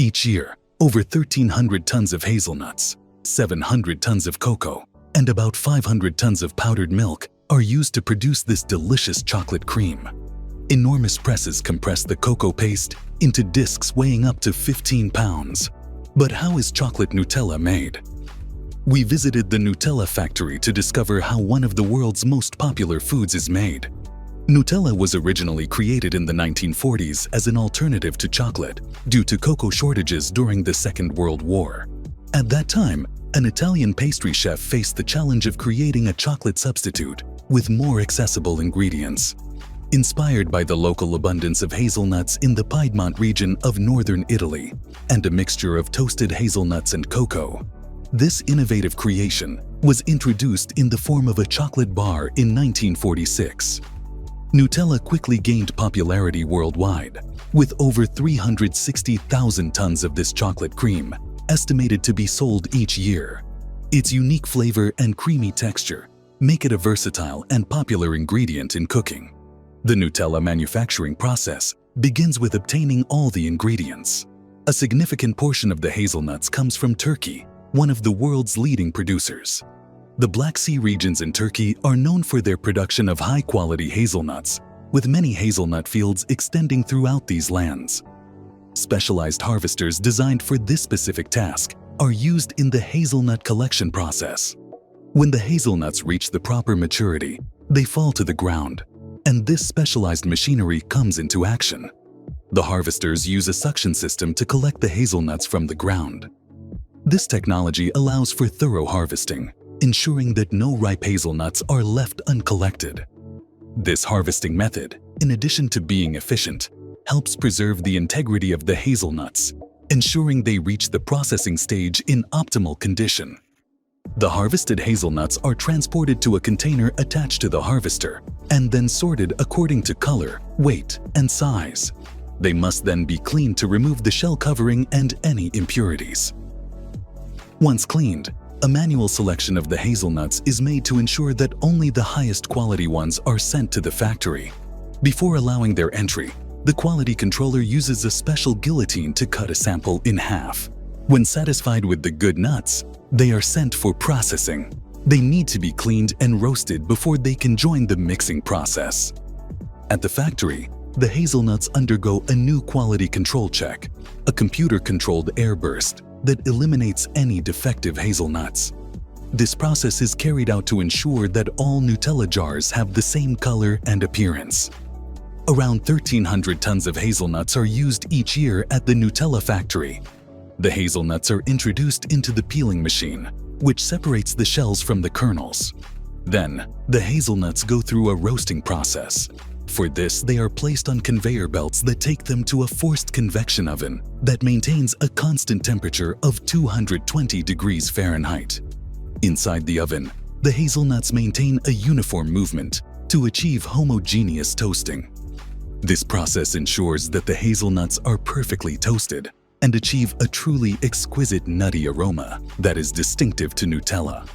Each year, over 1,300 tons of hazelnuts, 700 tons of cocoa, and about 500 tons of powdered milk are used to produce this delicious chocolate cream. Enormous presses compress the cocoa paste into discs weighing up to 15 pounds. But how is chocolate Nutella made? We visited the Nutella factory to discover how one of the world's most popular foods is made. Nutella was originally created in the 1940s as an alternative to chocolate due to cocoa shortages during the Second World War. At that time, an Italian pastry chef faced the challenge of creating a chocolate substitute with more accessible ingredients. Inspired by the local abundance of hazelnuts in the Piedmont region of northern Italy and a mixture of toasted hazelnuts and cocoa, this innovative creation was introduced in the form of a chocolate bar in 1946. Nutella quickly gained popularity worldwide, with over 360,000 tons of this chocolate cream estimated to be sold each year. Its unique flavor and creamy texture make it a versatile and popular ingredient in cooking. The Nutella manufacturing process begins with obtaining all the ingredients. A significant portion of the hazelnuts comes from Turkey, one of the world's leading producers. The Black Sea regions in Turkey are known for their production of high-quality hazelnuts, with many hazelnut fields extending throughout these lands. Specialized harvesters designed for this specific task are used in the hazelnut collection process. When the hazelnuts reach the proper maturity, they fall to the ground, and this specialized machinery comes into action. The harvesters use a suction system to collect the hazelnuts from the ground. This technology allows for thorough harvesting, ensuring that no ripe hazelnuts are left uncollected. This harvesting method, in addition to being efficient, helps preserve the integrity of the hazelnuts, ensuring they reach the processing stage in optimal condition. The harvested hazelnuts are transported to a container attached to the harvester and then sorted according to color, weight, and size. They must then be cleaned to remove the shell covering and any impurities. Once cleaned, a manual selection of the hazelnuts is made to ensure that only the highest quality ones are sent to the factory. Before allowing their entry, the quality controller uses a special guillotine to cut a sample in half. When satisfied with the good nuts, they are sent for processing. They need to be cleaned and roasted before they can join the mixing process. At the factory, the hazelnuts undergo a new quality control check, a computer-controlled air burst that eliminates any defective hazelnuts. This process is carried out to ensure that all Nutella jars have the same color and appearance. Around 1,300 tons of hazelnuts are used each year at the Nutella factory. The hazelnuts are introduced into the peeling machine, which separates the shells from the kernels. Then, the hazelnuts go through a roasting process. For this, they are placed on conveyor belts that take them to a forced convection oven that maintains a constant temperature of 220 degrees Fahrenheit. Inside the oven, the hazelnuts maintain a uniform movement to achieve homogeneous toasting. This process ensures that the hazelnuts are perfectly toasted and achieve a truly exquisite nutty aroma that is distinctive to Nutella.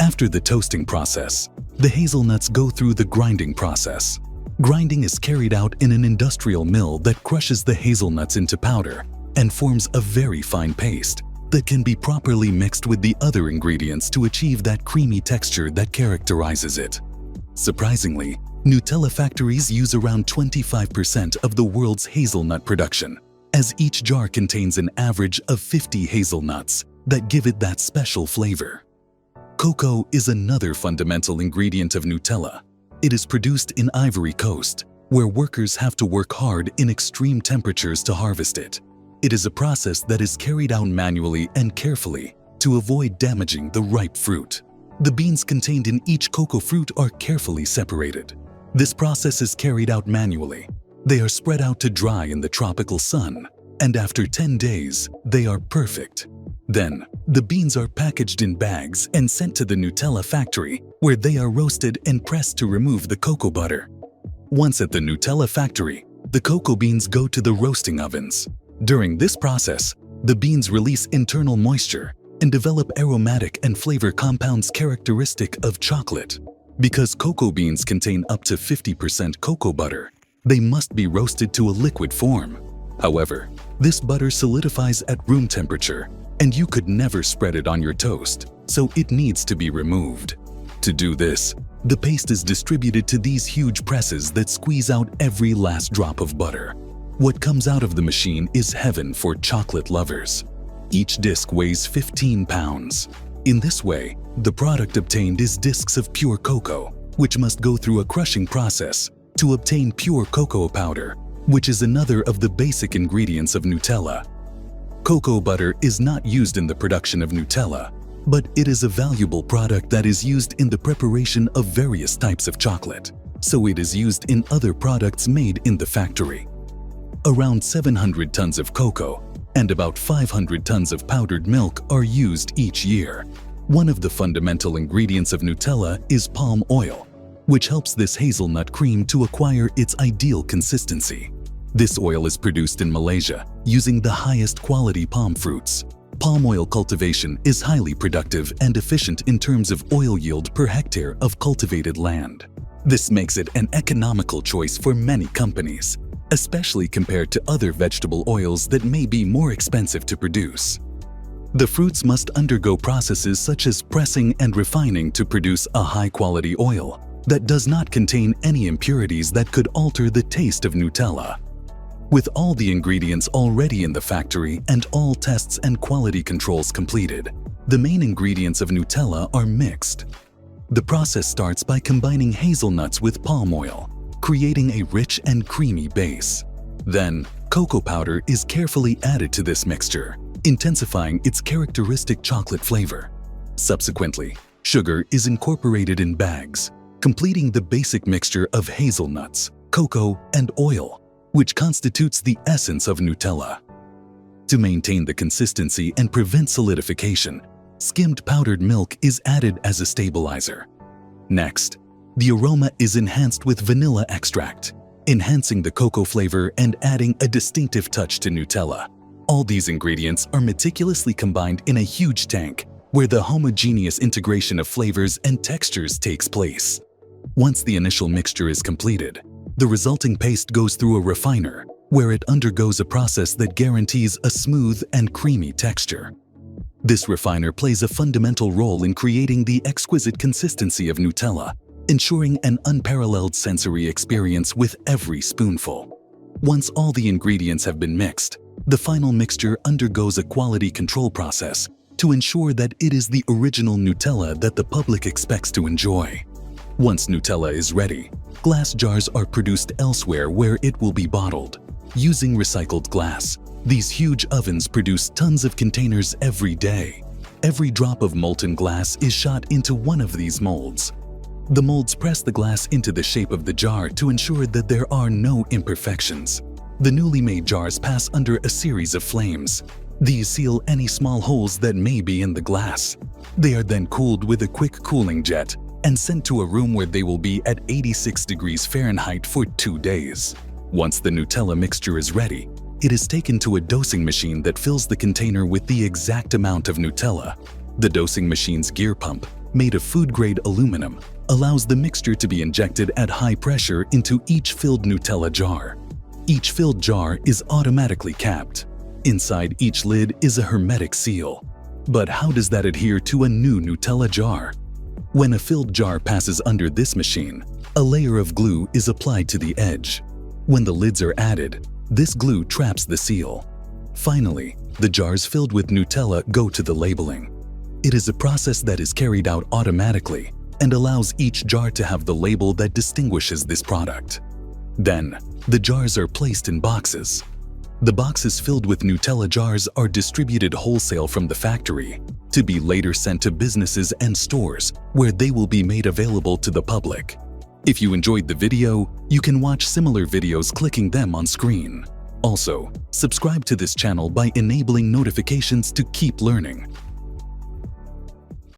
After the toasting process, the hazelnuts go through the grinding process. Grinding is carried out in an industrial mill that crushes the hazelnuts into powder and forms a very fine paste that can be properly mixed with the other ingredients to achieve that creamy texture that characterizes it. Surprisingly, Nutella factories use around 25% of the world's hazelnut production, as each jar contains an average of 50 hazelnuts that give it that special flavor. Cocoa is another fundamental ingredient of Nutella. It is produced in Ivory Coast, where workers have to work hard in extreme temperatures to harvest it. It is a process that is carried out manually and carefully to avoid damaging the ripe fruit. The beans contained in each cocoa fruit are carefully separated. This process is carried out manually. They are spread out to dry in the tropical sun, and after 10 days, they are perfect. Then, the beans are packaged in bags and sent to the Nutella factory, where they are roasted and pressed to remove the cocoa butter. Once at the Nutella factory, the cocoa beans go to the roasting ovens. During this process, the beans release internal moisture and develop aromatic and flavor compounds characteristic of chocolate. Because cocoa beans contain up to 50% cocoa butter, they must be roasted to a liquid form. However, this butter solidifies at room temperature, and you could never spread it on your toast, so it needs to be removed. To do this, the paste is distributed to these huge presses that squeeze out every last drop of butter. What comes out of the machine is heaven for chocolate lovers. Each disc weighs 15 pounds. In this way, the product obtained is discs of pure cocoa, which must go through a crushing process to obtain pure cocoa powder, which is another of the basic ingredients of Nutella. Cocoa butter is not used in the production of Nutella, but it is a valuable product that is used in the preparation of various types of chocolate, so it is used in other products made in the factory. Around 700 tons of cocoa and about 500 tons of powdered milk are used each year. One of the fundamental ingredients of Nutella is palm oil, which helps this hazelnut cream to acquire its ideal consistency. This oil is produced in Malaysia using the highest quality palm fruits. Palm oil cultivation is highly productive and efficient in terms of oil yield per hectare of cultivated land. This makes it an economical choice for many companies, especially compared to other vegetable oils that may be more expensive to produce. The fruits must undergo processes such as pressing and refining to produce a high-quality oil that does not contain any impurities that could alter the taste of Nutella. With all the ingredients already in the factory and all tests and quality controls completed, the main ingredients of Nutella are mixed. The process starts by combining hazelnuts with palm oil, creating a rich and creamy base. Then, cocoa powder is carefully added to this mixture, intensifying its characteristic chocolate flavor. Subsequently, sugar is incorporated in bags, completing the basic mixture of hazelnuts, cocoa, and oil, which constitutes the essence of Nutella. To maintain the consistency and prevent solidification, skimmed powdered milk is added as a stabilizer. Next, the aroma is enhanced with vanilla extract, enhancing the cocoa flavor and adding a distinctive touch to Nutella. All these ingredients are meticulously combined in a huge tank where the homogeneous integration of flavors and textures takes place. Once the initial mixture is completed, the resulting paste goes through a refiner, where it undergoes a process that guarantees a smooth and creamy texture. This refiner plays a fundamental role in creating the exquisite consistency of Nutella, ensuring an unparalleled sensory experience with every spoonful. Once all the ingredients have been mixed, the final mixture undergoes a quality control process to ensure that it is the original Nutella that the public expects to enjoy. Once Nutella is ready, glass jars are produced elsewhere where it will be bottled. Using recycled glass, these huge ovens produce tons of containers every day. Every drop of molten glass is shot into one of these molds. The molds press the glass into the shape of the jar to ensure that there are no imperfections. The newly made jars pass under a series of flames. These seal any small holes that may be in the glass. They are then cooled with a quick cooling jet and sent to a room where they will be at 86 degrees Fahrenheit for 2 days. Once the Nutella mixture is ready, it is taken to a dosing machine that fills the container with the exact amount of Nutella. The dosing machine's gear pump, made of food-grade aluminum, allows the mixture to be injected at high pressure into each filled Nutella jar. Each filled jar is automatically capped. Inside each lid is a hermetic seal. But how does that adhere to a new Nutella jar? When a filled jar passes under this machine, a layer of glue is applied to the edge. When the lids are added, this glue traps the seal. Finally, the jars filled with Nutella go to the labeling. It is a process that is carried out automatically and allows each jar to have the label that distinguishes this product. Then, the jars are placed in boxes. The boxes filled with Nutella jars are distributed wholesale from the factory to be later sent to businesses and stores where they will be made available to the public. If you enjoyed the video, you can watch similar videos clicking them on screen. Also, subscribe to this channel by enabling notifications to keep learning.